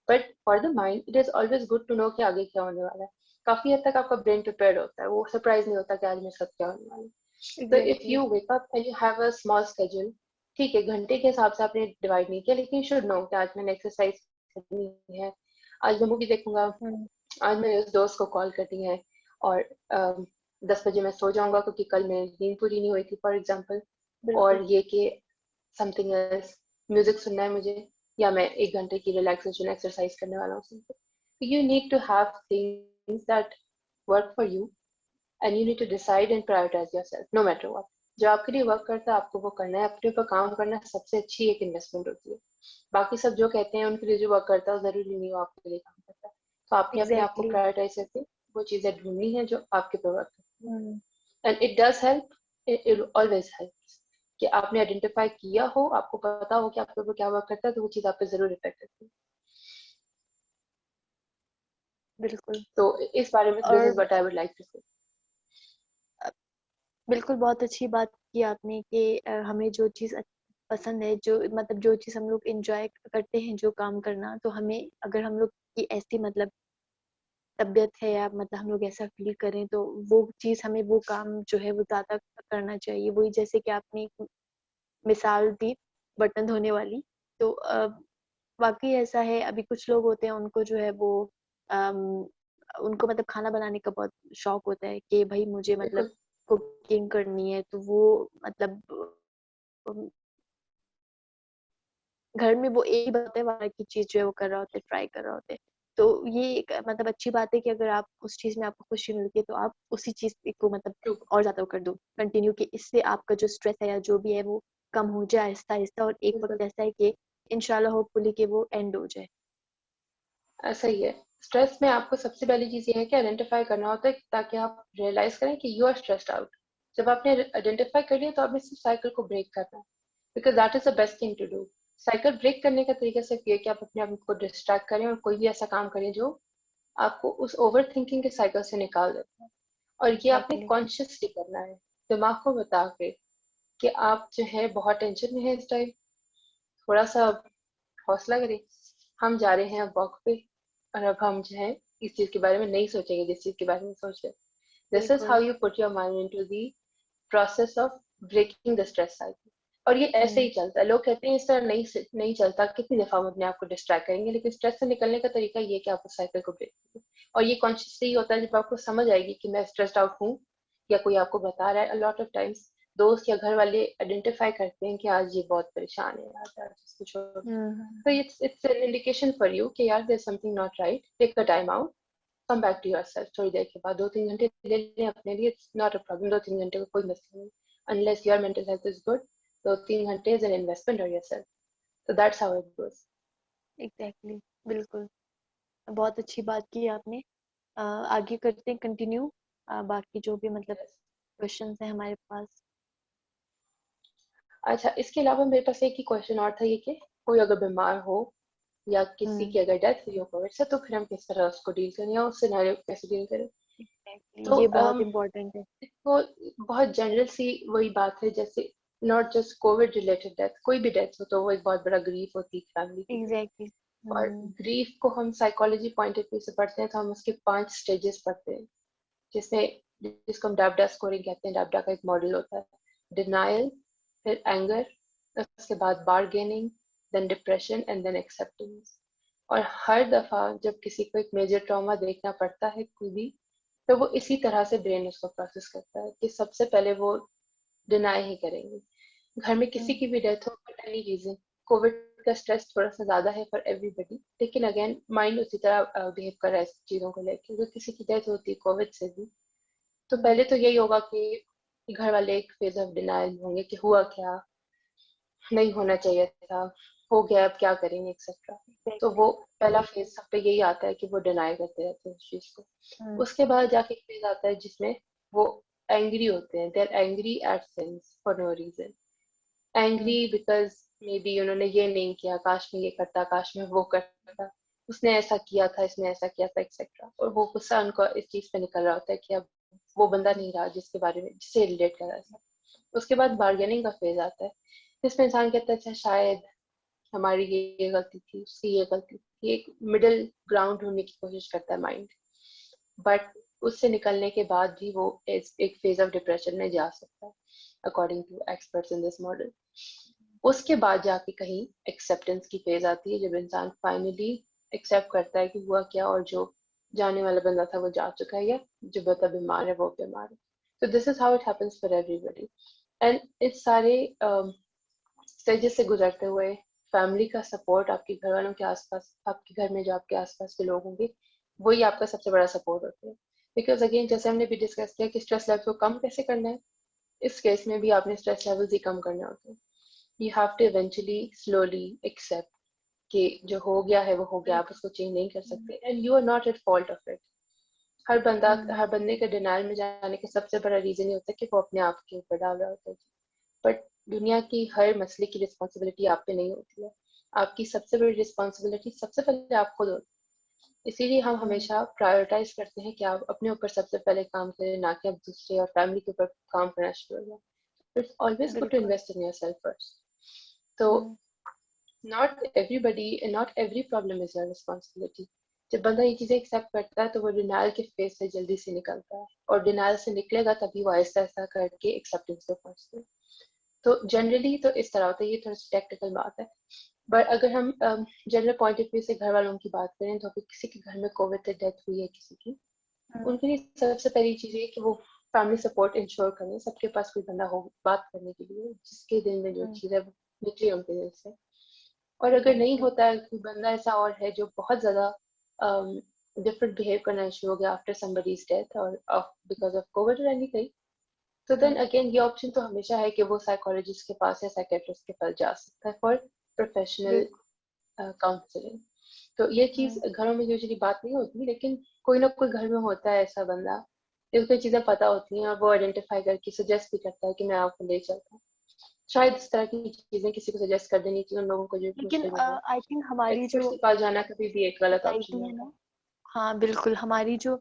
but for the mind it is always good to know कि आगे क्या होने वाला है। काफी हद तक आपका ब्रेन प्रिपेयर्ड होता है, वो सरप्राइज नहीं होता कि आज मेरे साथ क्या होने वाला है। तो if you wake up and you have a small schedule, ठीक है घंटे के हिसाब से आपने डिवाइड नहीं किया, लेकिन शुड नो कि आज मैंने एक्सरसाइज करनी है, आज मैं मूवी देखूंगा, आज मैंने उस दोस्त को कॉल करनी है, और 10 बजे मैं सो जाऊंगा क्योंकि कल मेरी नींद पूरी नहीं हुई थी फॉर एग्जाम्पल। और ये कि समथिंग एल्स, म्यूजिक सुनना है मुझे, या मैं 1 घंटे की रिलैक्सेशन एक्सरसाइज करने वाला हूँ। You need to have things that work for you and you need to decide and prioritize yourself no matter what. जो आपके लिए वर्क करता है आपको वो करना है, अपने ऊपर काम करना सबसे अच्छी एक इन्वेस्टमेंट होती है। बाकी सब जो कहते हैं उनके लिए जो वर्क करता है जरूरी नहीं वो आपके लिए काम करता है। तो आपने अपने आप को प्रायोरिटाइज करके वो चीजें ढूंढनी है जो आपके ऊपर वर्क करती है। And it does help, it always help कि आपने आइडेंटिफाई किया हो, आपको पता हो कि आपके ऊपर क्या वर्क करता है, तो वो चीज आप पे जरूर इफेक्ट करती है। बिल्कुल। तो इस बारे में this is what I would like to say. बिल्कुल, बहुत अच्छी बात की आपने कि हमें जो चीज़ पसंद है, जो मतलब जो चीज़ हम लोग एंजॉय करते हैं जो काम करना, तो हमें अगर हम लोग की ऐसी मतलब तबीयत है या मतलब हम लोग ऐसा फील करें तो वो चीज़ हमें वो काम जो है वो ज़्यादा करना चाहिए। वही जैसे कि आपने एक मिसाल दी बर्तन धोने वाली, तो वाक़ई ऐसा है। अभी कुछ लोग होते हैं उनको जो है वो अम, उनको मतलब खाना बनाने का बहुत शौक होता है कि भई मुझे मतलब कुकिंग करनी है, तो वो मतलब अम, घर में वो एक ही बात है, बाहर की चीज़ जो है वो कर रहा होता है, ट्राई कर रहा होता है। तो ये एक मतलब अच्छी बात है कि अगर आप उस चीज़ में आपको खुशी मिलती है तो आप उसी चीज़ को मतलब और ज़्यादा कर दो कंटिन्यू, कि इससे आपका जो स्ट्रेस है या जो भी है वो कम हो जाए आहिस्ता-आहिस्ता, और एक वक़्त ऐसा है कि इंशाल्लाह होपफुली कि वो एंड हो जाए। ऐसा ही है। स्ट्रेस में आपको सबसे पहली चीज ये है कि आइडेंटिफाई करना होता है ताकि आप रियलाइज करें कि यू आर स्ट्रेस्ड आउट। जब आपने आइडेंटिफाई कर लिया तो आप इस साइकिल को ब्रेक करना है, because that is the best thing to do. Cycle break करने का तरीका सिर्फ ये कि आप अपने आप को डिस्ट्रैक्ट करें और कोई भी ऐसा काम करें जो आपको उस ओवर थिंकिंग के साइकिल से निकाल देता है। और ये आपने एग्जैक्टली। कॉन्शियसली करना है, दिमाग को बता के कि आप जो है बहुत टेंशन में है इस टाइम, थोड़ा सा हौसला करें, हम जा रहे हैं अब वॉक पे, और अब हम जो है इस चीज के बारे में नहीं सोचेंगे जिस चीज के बारे में सोच रहे। दिस इज बिल्कुल। How you put your mind into the process of breaking the stress cycle. और ये ऐसे ही चलता है, लोग कहते हैं इस तरह नहीं चलता, कितनी दफा हम अपने आप को डिस्ट्रैक्ट करेंगे, लेकिन स्ट्रेस से निकलने का तरीका ये कि आप उस साइकिल को ब्रेक करें। और ये कॉन्शियसली होता है जब आपको समझ आएगी कि मैं स्ट्रेस्ड आउट हूँ, या कोई आपको बता रहा है। अ लॉट ऑफ टाइम्स दोस्त या घर वाले आइडेंटिफाई करते हैं कि आज ये बहुत परेशान है, आज इसको छोड़ो। तो it's an indication for you कि यार there's something not right, take a time out, come back to yourself। थोड़ी देर के बाद 2-3 घंटे ले लें अपने लिए, it's not a problem। 2-3 घंटे का कोई मसला नहीं, unless your mental health is good। 2-3 घंटे is an investment on yourself। So that's how it goes। Exactly. बिल्कुल, बहुत अच्छी बात की आपने। आगे करते हैं, कंटिन्यू। बाकी जो भी मतलब क्वेश्चंस हैं हमारे पास। अच्छा, इसके अलावा मेरे पास एक ही क्वेश्चन और था, ये कि कोई अगर बीमार हो या किसी की अगर डेथ हुई हो कोविड से, तो फिर हम किस तरह उसको डील करें या उस सिनेरियो को कैसे डील करें। तो ये बहुत इम्पोर्टेंट है। तो बहुत जनरल सी वही बात है, जैसे not just Covid related death, कोई भी डेथ हो तो वो एक बहुत बड़ा ग्रीफ होती है फैमिली के लिए। एग्जैक्टली। और ग्रीफ को हम साइकोलॉजी पॉइंट ऑफ व्यू से पढ़ते हैं तो हम उसके 5 स्टेजेस पढ़ते हैं, जिसमें जिसको हम डाबडा स्कोरिंग कहते हैं। डाबडा का एक मॉडल होता है, डिनायल, फिर एंगर, उसके बाद bargaining, then depression and then acceptance. और हर दफा जब किसी को एक मेजर ट्रॉमा देखना पड़ता है कोई भी, तो वो इसी तरह से ब्रेन उसको प्रोसेस करता है कि सबसे पहले वो डिनाई ही करेंगे। घर में किसी की भी डेथ हो फॉर एनी रीजन, कोविड का स्ट्रेस थोड़ा सा ज्यादा है फॉर एवरीबडी, लेकिन अगेन माइंड उसी तरह बिहेव कर रहा है चीजों को लेकर। अगर किसी की डेथ होती है कोविड से भी, तो पहले तो यही होगा कि घर वाले एक फेज ऑफ डिनाइल होंगे कि हुआ क्या, नहीं होना चाहिए था, हो गया, अब क्या करेंगे एक्सेट्रा। तो वो पहला फेज सब पे यही आता है कि वो डिनाई करते रहते हैं उस चीज को। उसके बाद जाके एक फेज आता है जिसमें वो एंग्री होते हैं, they are angry at things for no reason. Angry because maybe उन्होंने ये नहीं किया, काश मैं ये करता, काश मैं वो करता, उसने ऐसा किया था, इसने ऐसा किया था एक्सेट्रा। और वो गुस्सा उनको इस चीज पे निकल रहा होता है कि अब वो बंदा नहीं रहा जिसके बारे में जिससे रिलेट कर रहा था। उसके बाद बार्गेनिंग का फेज आता है, जिसमें इंसान कहता है अच्छा शायद हमारी ये गलती थी, उसकी ये गलती थी। एक मिडिल ग्राउंड ढूंढने की कोशिश करता है माइंड। बट उससे निकलने के बाद भी वो एक फेज ऑफ डिप्रेशन में जा सकता है, according to experts in this model. उसके बाद जाके कहीं एक्सेप्टेंस की फेज आती है, जब इंसान फाइनली एक्सेप्ट करता है कि हुआ क्या, और जो जाने वाला बंदा था वो जा चुका है, या जो बंदा बीमार है वो बीमार है। तो this is how it happens for everybody. And इस सारे स्टेजेस से गुजरते हुए फैमिली का सपोर्ट, आपके घर वालों के आसपास, आपके घर में जो आपके आसपास के लोग होंगे, वही आपका सबसे बड़ा सपोर्ट होते हैं। बिकॉज अगेन जैसे हमने भी डिस्कस किया कि स्ट्रेस लेवल को कम कैसे करना है, इस केस में भी आपने स्ट्रेस लेवल्स ही कम करने होते हैं। You have to eventually slowly accept कि जो हो गया है वो हो गया, आप उसको चेंज नहीं कर सकते, and you are not at fault of it. हर बंदे के डिनाइल में जाने का सबसे बड़ा रीजन ये होता है कि वो अपने आप के ऊपर डाल रहा होता है। बट दुनिया की हर मसले की रिस्पॉन्सिबिलिटी आप पे नहीं होती है। आपकी सबसे बड़ी रिस्पॉन्सिबिलिटी सबसे पहले आप खुद होती है। इसीलिए हम हमेशा प्रायोरिटाइज करते हैं कि आप अपने ऊपर सबसे पहले काम करें, ना कि आप दूसरे और फैमिली के ऊपर काम करना शुरू हो जाए। इट्स ऑलवेज गुड टू बिल्कुल। Invest in yourself first. तो not every problem is your responsibility. जब बंदा ये चीजें एक्सेप्ट करता है तो वो डिनाइल के फेज से जल्दी से निकलता है, और डिनाइल से निकलेगा तभी वो आहिस्ता आहिस्ता करके एक्सेप्टेंस पे पहुंचते हैं। तो जनरली तो इस तरह होता है, ये थोड़ी सी टेक्निकल बात है। बट अगर हम जनरल पॉइंट ऑफ व्यू से घर वालों की बात करें, तो अगर किसी के घर में कोविड से डेथ हुई है किसी की, उनके लिए सबसे पहली चीज ये कि वो फैमिली सपोर्ट इंश्योर करें, सबके पास कोई बंदा हो बात करने के लिए, जिसके दिल में जो चीज है वो निकले उनके दिल से। और अगर नहीं होता है, कोई बंदा ऐसा और है जो बहुत ज्यादा डिफरेंट बिहेव करना शुरू हो गया आफ्टर समबडीज डेथ और बिकॉज ऑफ कोविड और एनीथिंग, तो देन अगेन ये ऑप्शन तो हमेशा है कि वो साइकोलॉजिस्ट के पास या साइकेट्रिस्ट के पास जा सकता है फॉर प्रोफेशनल काउंसलिंग। तो ये चीज घरों में यूजुअली बात नहीं होती, लेकिन कोई ना कोई घर में होता है ऐसा बंदा जिसको चीजें पता होती हैं, और वो आइडेंटिफाई करके सजेस्ट भी करता है कि मैं आपको ले चलता हूँ। शायद इस तरह की चीजें किसी को सजेस्ट कर देनी चाहिए उन लोगों को जो लेकिन मुश्किल में हो। आई थिंक हमारी जो एक्सपर्ट्स के पास जाना कभी भी एक गलत ऑप्शन सोसाइटी नहीं है होगा। ना, हाँ बिल्कुल, हमारी जो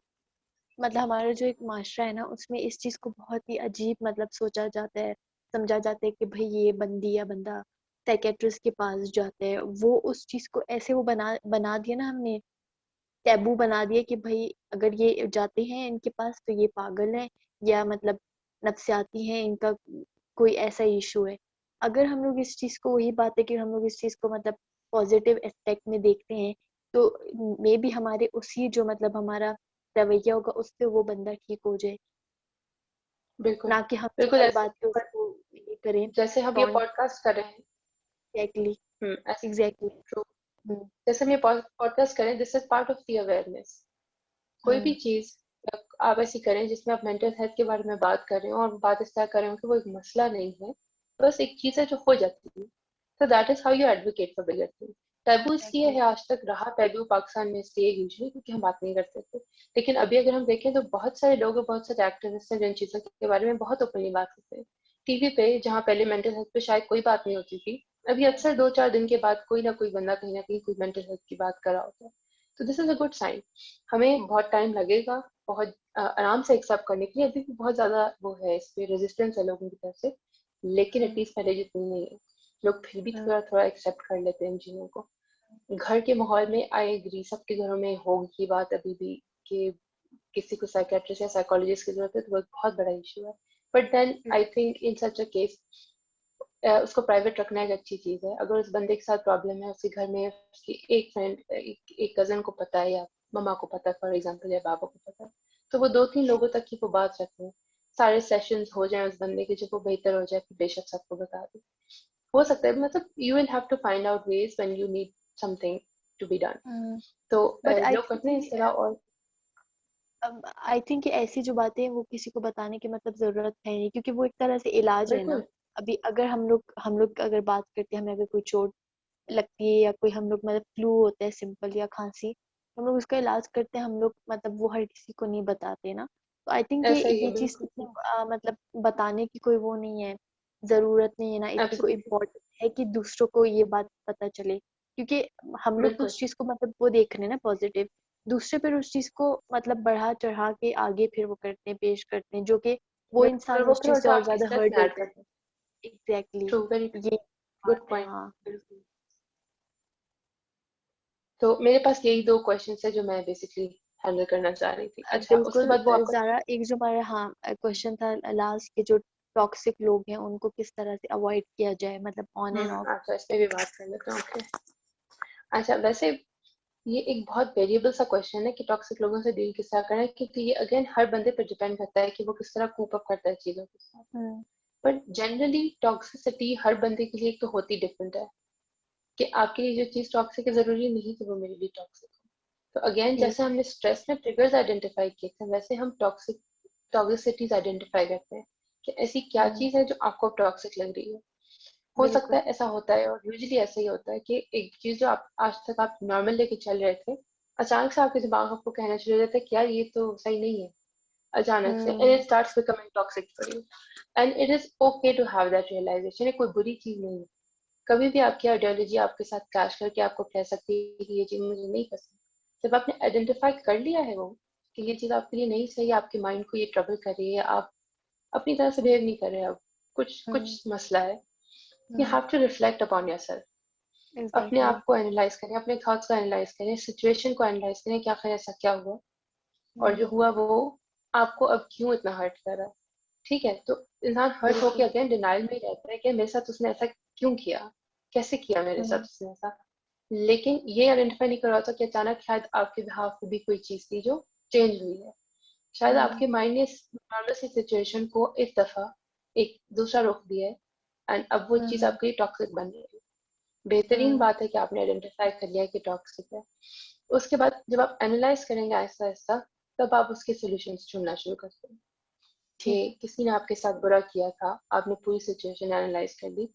मतलब हमारा जो एक माशरा है ना, उसमें इस चीज को बहुत ही अजीब मतलब सोचा जाता है, समझा जाता है कि भाई ये बंदी या बंदा साइकेट्रिस्ट के पास जाते हैं, वो उस चीज को ऐसे वो बना बना दिया ना हमने, टैबू बना दिया कि भाई अगर ये जाते हैं इनके पास तो ये पागल है, या मतलब नफसियाती हैं, इनका कोई ऐसा इशू है। अगर हम लोग इस चीज को, वही बात है कि हम लोग इस चीज को मतलब पॉजिटिव एस्पेक्ट में देखते हैं, तो मे बी हमारे उसी जो मतलब हमारा रवैया होगा उससे वो बंदा ठीक हो जाए, बिल्कुल ना कि हम जो बिल्कुल हर ऐसे। बात पे उसको ये करें जैसे हम ये टॉन्ट। पॉडकास्ट कर रहे हैं, एग्जैक्टली। ऐसे एग्जैक्टली। true। जैसे हम ये पॉडकास्ट करें, this is part of the awareness. कोई भी चीज आप ऐसी करें जिसमें आप मेंटल हेल्थ के बारे में बात कर रहे हो, और बात इस तरह कर रहे हो कि वो एक मसला नहीं है, बस एक चीज है जो हो जाती है। तो that is how you advocate for bigger thing. Taboo इसलिए Exactly. है, आज तक रहा टैबू पाकिस्तान में इसलिए यूजुअली क्योंकि हम बात नहीं करते थे। लेकिन अभी अगर हम देखें तो बहुत सारे लोग, बहुत सारे एक्टिविस्ट हैं जिन चीज़ों के बारे में बहुत ओपनली बात करते हैं। टीवी पे जहाँ पहले मेंटल हेल्थ पे शायद कोई बात नहीं होती थी, अभी अक्सर 2-4 दिन के बाद कोई ना कोई बंदा कहीं ना कहीं कोई मेंटल हेल्थ की बात कर रहा होता है। तो this is a good sign. हमें बहुत टाइम लगेगा, बहुत आराम से एक्सेप्ट करने के लिए, अभी भी बहुत ज्यादा वो है, इस पे रेजिस्टेंस है लोगों की तरफ से, लेकिन हम्म, एटलीस्ट पहले जितनी नहीं है। लोग फिर भी हम्म, थोड़ा थोड़ा एक्सेप्ट कर लेते हैं इन चीजों को। घर के माहौल में आई एग्री, सबके घरों में होगी ये बात अभी भी कि किसी को साइकेट्रिस्ट या साइकोलॉजिस्ट की जरूरत है, तो वो एक बहुत बड़ा इशू है। But then I think in such a case उसको प्राइवेट रखना एक अच्छी चीज है। अगर उस बंदे के साथ प्रॉब्लम है, उसके घर में उसकी एक फ्रेंड, एक कजन को पता है, या मम्मा को पता है फॉर एग्जाम्पल, या पापा को पता है, तो वो 2-3 लोगों तक की वो बात रखें, सारे सेशंस हो जाए उस बंदे के, जब वो बेहतर हो जाए फिर बेशक सबको बता दे। हो सकता है, मतलब you will have to find out ways when you need something to be done. Hmm. तो बट आई लोग करते हैं इस तरह। और आई थिंक ऐसी जो बातें हैं वो किसी को बताने की मतलब जरूरत है नहीं, क्योंकि वो एक तरह से इलाज है ना। बिल्कुल अभी अगर हम लोग अगर बात करते हैं, हमें अगर कोई चोट लगती है या कोई हम लोग मतलब फ्लू होता है सिंपल या खांसी, तो हम लोग उसका इलाज करते हैं, हम लोग मतलब वो हर किसी को नहीं बताते ना। तो आई थिंक ये ऐसा ही है, ये चीज बिल्कुल मतलब बताने की कोई वो नहीं है, जरूरत नहीं है ना, इतनी कोई एब्सोल्युटली इम्पोर्टेंट है कि दूसरों को ये बात पता चले, क्योंकि हम लोग तो बिल्कुल। उस चीज को मतलब वो देख रहे हैं ना पॉजिटिव। दूसरे फिर उस चीज को मतलब बढ़ा चढ़ा के आगे फिर वो करते हैं, पेश करते हैं, जो कि वो बिल्कुल, और इंसान वो उस फिर चीज से उल्टा और आपके ज्यादा स्ट्रेस हर्ट में ऐड होता है। करते हैं। एग्जैक्टली ट्रू, वेरी exactly, ये बात गुड है। पॉइंट। हाँ। बिल्कुल। तो मेरे पास यही 2 क्वेश्चंस है जो मैं बेसिकली हैंडल करना चाह रही थी। अच्छा, उसके बिल्कुल। बाद वो आपका ज़ारा, एक जो हमारा हाँ क्वेश्चन था लास्ट के, जो टॉक्सिक लोग हैं उनको किस तरह से अवॉइड किया जाए, मतलब ऑन एंड ऑफ। अच्छा, इस पे भी बात कर लेते हैं। ओके। अच्छा, वैसे ये एक बहुत वेरिएबल सा क्वेश्चन है कि टॉक्सिक लोगों से डील किस तरह करें, क्योंकि ये अगेन हर बंदे पर डिपेंड करता है कि वो किस तरह कूप अप करता है चीजों के साथ। हम्म, पर जनरली टॉक्सिसिटी हर बंदे के लिए एक तो होती डिफरेंट है, कि आपके लिए जो चीज टॉक्सिक है जरूरी नहीं कि वो मेरे लिए टॉक्सिक हो। तो अगेन ठीक। जैसे हमने स्ट्रेस में ट्रिगर्स आइडेंटिफाई किए थे, वैसे हम टॉक्सिसिटीज आइडेंटिफाई करते हैं कि ऐसी क्या हम्म, चीज है जो आपको टॉक्सिक लग रही है। हो सकता बिल्कुल। है ऐसा होता है, और यूजुअली ऐसा ही होता है कि एक चीज जो आप आज तक आप नॉर्मल लेके चल रहे थे, अचानक से आपके दिमाग आपको कहना शुरू हो जाता है कि यार ये तो सही नहीं है, अचानक से, and hmm, it starts becoming toxic for you. And it is okay to have that realisation, ये कोई बुरी चीज नहीं है। कभी भी आपकी आइडियोलॉजी आपके साथ क्लैश करके आपको कह सकती है कि ये चीज मुझे नहीं पसंद। जब आपने आइडेंटिफाई कर लिया है वो कि ये चीज आपके लिए नहीं सही, आपके माइंड को ये ट्रबल कर रही है, आप अपनी तरह से बिहेव नहीं कर रहे, अब कुछ हम्म, कुछ मसला है, you hmm, have to reflect upon yourself. अपने एग्जैक्टली। आप को एनालाइज करें, अपने थॉट्स को एनालाइज करें, सिचुएशन को एनालाइज करें कि आखिर ऐसा क्या हुआ, और जो हम्म, हुआ वो आपको अब क्यों इतना हर्ट कर रहा है। ठीक है, तो इंसान हर्ट होके बिल्कुल। अगेन डिनाइल में ही रहता है कि मेरे साथ उसने ऐसा क्यों किया, कैसे किया मेरे साथ हम्म, उसने ऐसा। लेकिन ये आइडेंटिफाई नहीं कर रहा था कि अचानक शायद आपके बिहाफ पे भी कोई चीज थी जो चेंज हुई है। शायद हम्म, आपके माइंड ने इस नॉर्मल सी सिचुएशन को एक दफा एक दूसरा रुख दिया है, एंड अब वो चीज हम्म, आपके लिए टॉक्सिक बन रही है। बेहतरीन हम्म, बात है कि आपने आइडेंटिफाई कर लिया कि टॉक्सिक है। उसके बाद जब आप एनालाइज करेंगे आहिस्ता आहिस्ता, तब आप उसके सॉल्यूशंस ढूंढना शुरू करते हैं ठीक है। कि किसी ने आपके साथ बुरा किया था, आपने पूरी सिचुएशन एनालाइज कर ली,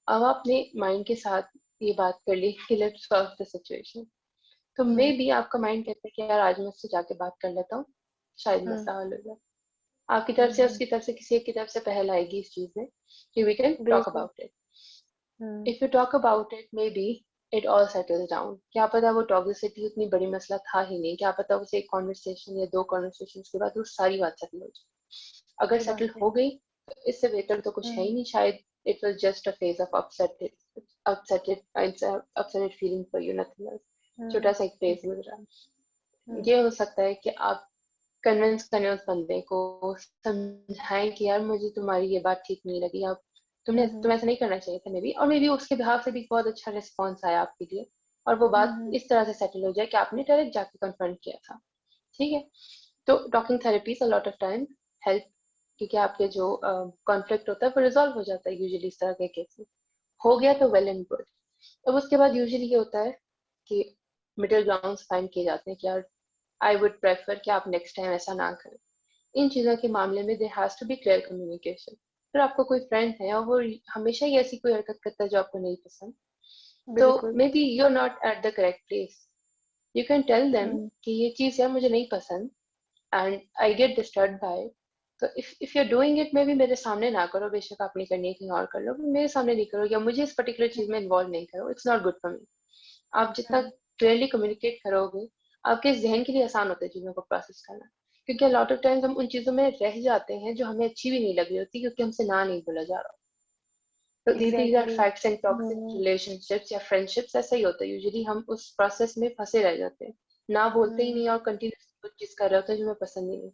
अब आपने माइंड के साथ ये बात कर ली कि लेट्स सॉल्व द सिचुएशन। तो मे हम्म, बी आपका माइंड कहता है कि यार आज मैं उससे जाके बात कर लेता हूँ, शायद हम्म, मसला हल हो जाए। आपकी तरफ से, हम्म, उसकी तरफ से, किसी एक की तरफ से पहल आएगी इस चीज में कि वी कैन टॉक बिल्कुल। About it. Hmm, if you talk about it, may be it all settles down. क्या पता वो टॉक्सिसिटी उतनी बड़ी मसला था ही नहीं, क्या पता उसे एक कॉन्वर्सेशन या 2 कॉन्वर्सेशन के बाद वो सारी बात सेटल हो जाए। अगर सही बात सेटल है। हो गई तो इससे बेहतर तो कुछ है ही हम्म, नहीं शायद। It was just a phase of upsetted feeling for you, nothing else. छोटा हम्म, सा एक फेज गुजरा। हम्म, ये हो सकता है कि आप कन्विंस करें उस बंदे को, समझाएं कि यार मुझे तुम्हारी ये बात ठीक नहीं लगी, आप हम्म, तुम्हें ऐसा नहीं करना चाहिए था मे बी, और मे बी उसके बिहाफ से भी बहुत अच्छा रिस्पॉन्स आया आपके लिए, और वो बात हम्म, इस तरह से सेटल हो जाए कि आपने डायरेक्ट जाके कन्फ्रंट किया था। ठीक है, तो talking therapies a lot of time help, क्योंकि आपके जो कॉन्फ्लिक्ट होता है वो रिजॉल्व हो जाता है यूजुअली इस तरह के केस में। हो गया तो वेल एंड गुड। अब उसके बाद यूजुअली ये होता है कि मिडिल ग्राउंड फाइंड किए जाते हैं कि यार आई वुड प्रेफर कि आप नेक्स्ट टाइम ऐसा ना करें। इन चीज़ों के मामले में there has to be clear communication. फिर आपको कोई फ्रेंड है और वो हमेशा ही ऐसी कोई हरकत करता है जो आपको नहीं पसंद, तो बिल्कुल। Maybe you are not at the correct place. You can tell them hmm. कि ये चीज़ यार मुझे नहीं पसंद and I get disturb by it. तो if you are doing it, maybe मेरे सामने ना करो, बेशक आप नहीं करनी है कहीं और कर लो, मेरे सामने नहीं करो, या मुझे इस पर्टिकुलर चीज में इन्वॉल्व नहीं करो. It's not good for me. आप जितना हम्म। क्लियरली कम्युनिकेट करोगे, आपके जहन के लिए आसान होता है चीजों को प्रोसेस करना. क्योंकि लॉट ऑफ टाइम्स हम उन चीजों में रह जाते हैं जो हमें अच्छी भी नहीं लग रही होती, क्योंकि हमसे ना नहीं बोला जा रहा. तो these are exactly. facts and toxic hmm. relationships या friendships ऐसा ही होता है. यूजुअली हम उस प्रोसेस में फंसे रह जाते हैं, ना बोलते ही हम्म। नहीं और कंटिन्यूस कुछ चीज कर रहे होते हैं जो हमें पसंद ही नहीं.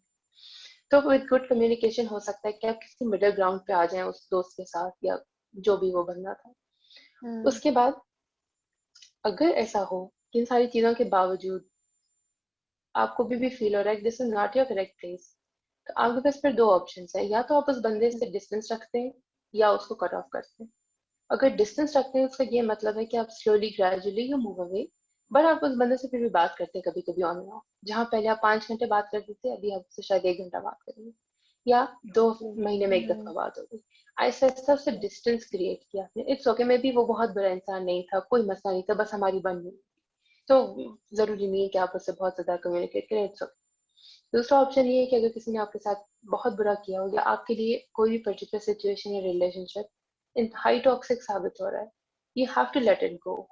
तो विद गुड कम्युनिकेशन हो सकता है कि आप किसी मिडिल ग्राउंड पे आ जाएं उस दोस्त के साथ, या जो भी वो बनना था. हम्म। उसके बाद अगर ऐसा हो कि इन सारी चीजों के बावजूद आपको भी फील हो रहा है this is not your correct place, तो आपके पास फिर दो ऑप्शन है. या तो आप उस बंदे से डिस्टेंस रखते हैं, या उसको कट ऑफ करते हैं. अगर डिस्टेंस रखते हैं उसका ये मतलब है कि आप slowly gradually you move away, but आप उस बंदे से फिर भी बात करते हैं कभी कभी ऑन एंड ऑफ. जहाँ पहले आप 5 घंटे बात करते थे, अभी आप उससे शायद 1 घंटा बात करेंगे, या 2 महीने में एक दफा बात होगी. ऐसा ऐसा उससे डिस्टेंस क्रिएट किया आपने. इट्स ओके, मे बी वो बहुत बुरा इंसान नहीं था, कोई मसला नहीं था, बस हमारी बन नहीं. तो जरूरी नहीं है कि आप उससे बहुत ज्यादा कम्युनिकेट करें. It's okay. दूसरा ऑप्शन ये है कि अगर किसी ने आपके साथ बहुत बुरा किया हो, या आपके लिए कोई भी पर्टिकुलर सिचुएशन या रिलेशनशिप इन हाई टॉक्सिक साबित हो रहा है, you have to let it go.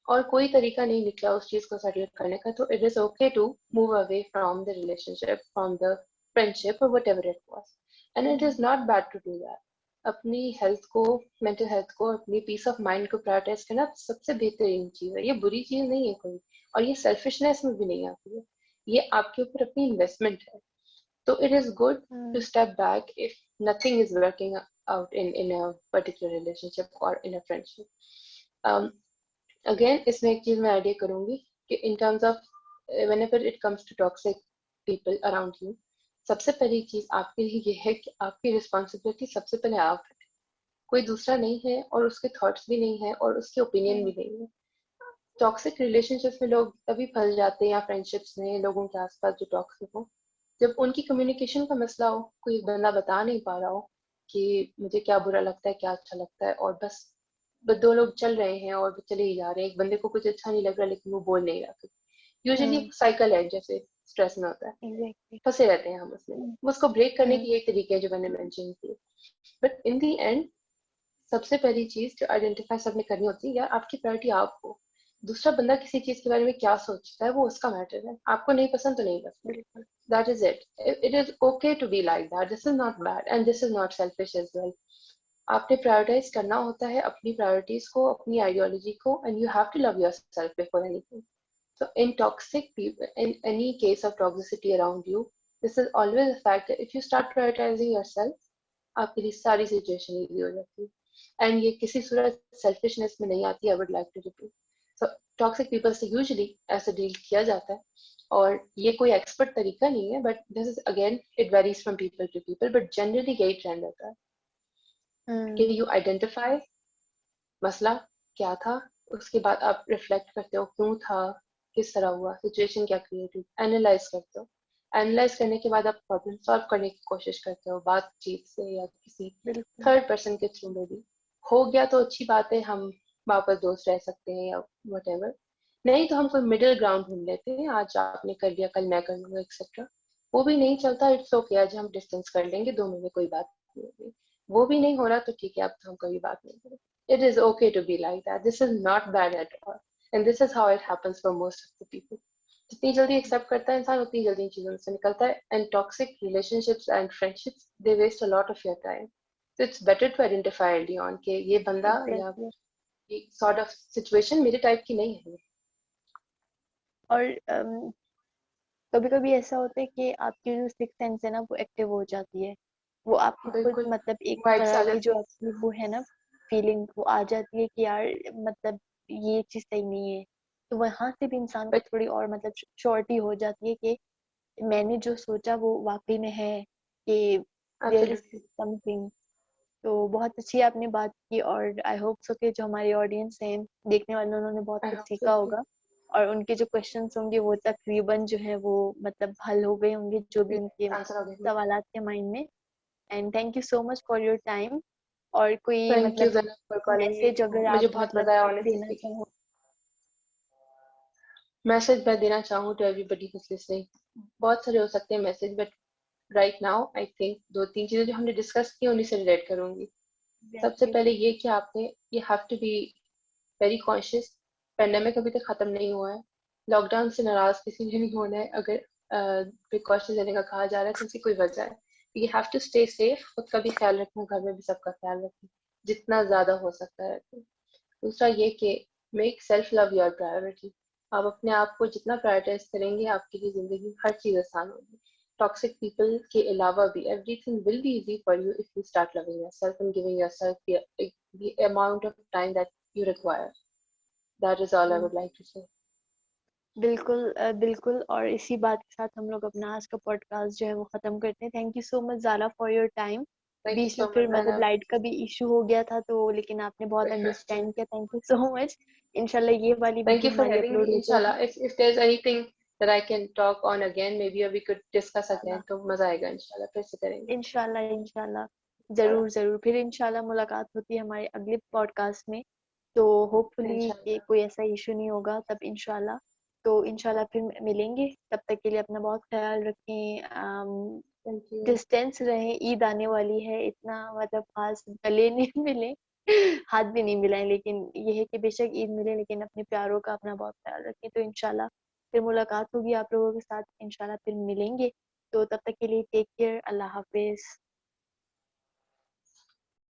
और कोई तरीका नहीं निकला उस चीज को सेटल करने का, तो it is okay to move away from the relationship, from the friendship, और whatever it was. And it is not bad to do that. अपनी हेल्थ को, मेंटल हेल्थ को, अपनी पीस ऑफ माइंड को प्रायोरिटाइज करना सबसे बेहतरीन चीज है. ये बुरी चीज नहीं है कोई, और ये सेल्फिशनेस में भी नहीं आती है. ये आपके ऊपर अपनी इन्वेस्टमेंट है. तो it is good to hmm. step back if nothing is working out in a particular relationship or in a friendship. um, Again, इसमें एक चीज मैं आइडिया करूंगी कि in terms of whenever it comes to toxic people around you, सबसे पहली चीज आपके लिए ये है कि आपकी रिस्पॉन्सिबिलिटी सबसे पहले आप है. कोई दूसरा नहीं है, और उसके थॉट्स भी नहीं है, और उसके ओपिनियन भी नहीं है. टॉक्सिक रिलेशनशिप्स में लोग तभी फंस जाते हैं, या फ्रेंडशिप्स में लोगों के आसपास जो टॉक्सिक हो, जब उनकी कम्युनिकेशन का मसला हो. कोई एक बंदा बता नहीं पा रहा हो कि मुझे क्या बुरा लगता है, क्या अच्छा लगता है, और बस दो लोग चल रहे हैं और चले ही जा रहे हैं. एक बंदे को कुछ अच्छा नहीं लग रहा, लेकिन वो बोल नहीं रहा. यूजुअली हम्म। एक साइकिल है, जैसे स्ट्रेस में होता है, एग्जैक्टली। फंसे रहते हैं हम उसमें. उसको ब्रेक करने हम्म। के यही तरीके हैं जो मैंने मेंशन किए. बट इन दी एंड, सबसे पहली चीज जो आइडेंटिफाई सबने करनी होती है, यार आपकी प्रायोरिटी आप हो. दूसरा बंदा किसी चीज के बारे में क्या सोचता है वो उसका मैटर है. आपको नहीं पसंद तो नहीं पसंद. बिल्कुल। That is it. It is okay to be like that. This is not bad and this is not selfish as well. आपने प्रायोरिटाइज करना होता है अपनी प्रायोरिटीज को, अपनी आइडियोलॉजी को, and you have to love yourself before anything. So in toxic people, in any case of toxicity around you, this is always a fact that if you start prioritizing yourself, आपके लिए सारी सिचुएशन इजी हो जाती है. एंड ये किसी सूरत सेल्फिशनेस में नहीं आती. I would like to repeat. So toxic people से यूजुअली ऐसे डील किया जाता है, और ये कोई एक्सपर्ट तरीका नहीं है, but this is again it varies from people to people, but generally यही ट्रेंड होता है कि हम्म। यू आइडेंटिफाई मसला क्या था, उसके बाद आप रिफ्लेक्ट करते हो क्यों था, किस तरह हुआ, सिचुएशन क्या क्रिएट हुई, एनालाइज करते हो. एनालाइज करने के बाद आप प्रॉब्लम सॉल्व करने की कोशिश करते हो, बातचीत से या किसी बिल्कुल। थर्ड पर्सन के थ्रू में भी. हो गया तो अच्छी बात है, हम वापस दोस्त रह सकते हैं, या वट. नहीं तो हम कोई मिडिल ग्राउंड ढूंढ लेते हैं, आज आपने कर लिया कल मैं कर लूंगा एक्सेट्रा. वो भी नहीं चलता, इट्स ओके, आज हम डिस्टेंस कर लेंगे, 2 महीने कोई बात नहीं होगी. वो भी नहीं हो रहा तो ठीक है, अब तो हम कोई बात नहीं करें. It is okay to be like that. This is not bad at all. And this is how it happens for most of the people. जितनी जल्दी एक्सेप्ट करता है इंसान, उतनी जल्दी इन चीजों से निकलता है. And toxic relationships and friendships, they waste a lot of your time. So it's better to identify early on कि ये बंदा या एग्जैक्टली। ये सॉर्ट ऑफ सिचुएशन मेरे टाइप की नहीं है. और कभी कभी ऐसा होता है कि आपकी जो सिक्स सेंस है ना वो एक्टिव हो जाती है। वो आपको खुद बिल्कुल. मतलब एक वाइब्स आ तरह की जाती जो है. आपकी वो है ना फीलिंग वो आ जाती है कि यार मतलब ये चीज सही नहीं है। तो वहां से भी इंसान को बट थोड़ी और मतलब श्योरिटी हो जाती है कि मैंने जो सोचा वो वाकई में है कि देयर इज एब्सोल्युटली. समथिंग। तो बहुत अच्छी आपने बात की और आई होप सो कि जो हमारी ऑडियंस है देखने वाले उन्होंने बहुत आई कुछ होप सो सीखा टू. होगा। और उनके जो क्वेश्चंस होंगे वो तकरीबन जो है वो मतलब हल हो गए होंगे जो भी उनके आंसर हो गया. सवालात के माइंड में। And thank you so much for your time. और कोई थैंक यू मतलब Zainab for calling me, message अगर मुझे आप बहुत मतलब मजा आया देना ऑनेस्टली। चाहो। मैसेज मैं देना चाहूँ टू एवरीबडी who's listening, बहुत सारे हो सकते हैं message, but right now I think दो तीन चीजें जो हमने डिस्कस की उन्हीं से रिलेट करूंगी। सबसे एग्जैक्टली। पहले ये कि आपने you have to be very conscious. Pandemic अभी तक खत्म नहीं हुआ है, लॉकडाउन से नाराज किसी ने नहीं होना है। अगर प्रिकॉशन लेने का कहा जा रहा है तो उसकी कोई वजह है। You have to stay safe, खुद का भी ख्याल रखना, घर में भी सबका ख्याल रखना जितना ज्यादा हो सकता है। दूसरा ये कि make self love your priority. आप अपने आप को जितना प्रायोरिटाइज करेंगे आपके लिए जिंदगी हर चीज आसान होगी। टॉक्सिक पीपल के अलावा भी everything will be easy for you if you start loving yourself and giving yourself the amount of time that you require. That is all I would like to say. बिल्कुल बिल्कुल, और इसी बात के साथ हम लोग अपना आज का पॉडकास्ट जो है वो खत्म करते हैं। Thank you so much Zara for your time. Thank you बीच में so फिर much, मतलब Zainab. लाइट का भी इशू हो गया था, तो लेकिन आपने बहुत अंडरस्टैंड किया। Thank you so much. इंशाल्लाह ये वाली Thank you वीडियो for हमारी having me. अपलोड हो Inshallah, जाएगी। if there's anything that I can talk on again, maybe we could discuss again. इंशाल्लाह तो मजा आएगा इंशाल्लाह, फिर से करेंगे इंशाल्लाह इंशाल्लाह, इंशाल्लाह जरूर जरूर फिर इंशाल्लाह मुलाकात होती है हमारे अगले पॉडकास्ट में। तो होपफुली ये इंशाल्लाह। कोई ऐसा इशू नहीं होगा तब इंशाल्लाह। तो इंशाल्लाह फिर मिलेंगे, तब तक के लिए अपना बहुत ख्याल रखें। Thank you. डिस्टेंस रहें, ईद आने वाली है, इतना मतलब खास गले नहीं मिले, हाथ भी नहीं मिलाएं, लेकिन ये है कि बेशक ईद मिले लेकिन अपने प्यारों का अपना बहुत ख्याल रखें। तो इंशाल्लाह फिर मुलाकात होगी आप लोगों के साथ, इंशाल्लाह फिर मिलेंगे। तो तब तक के लिए टेक केयर, अल्लाह हाफिज।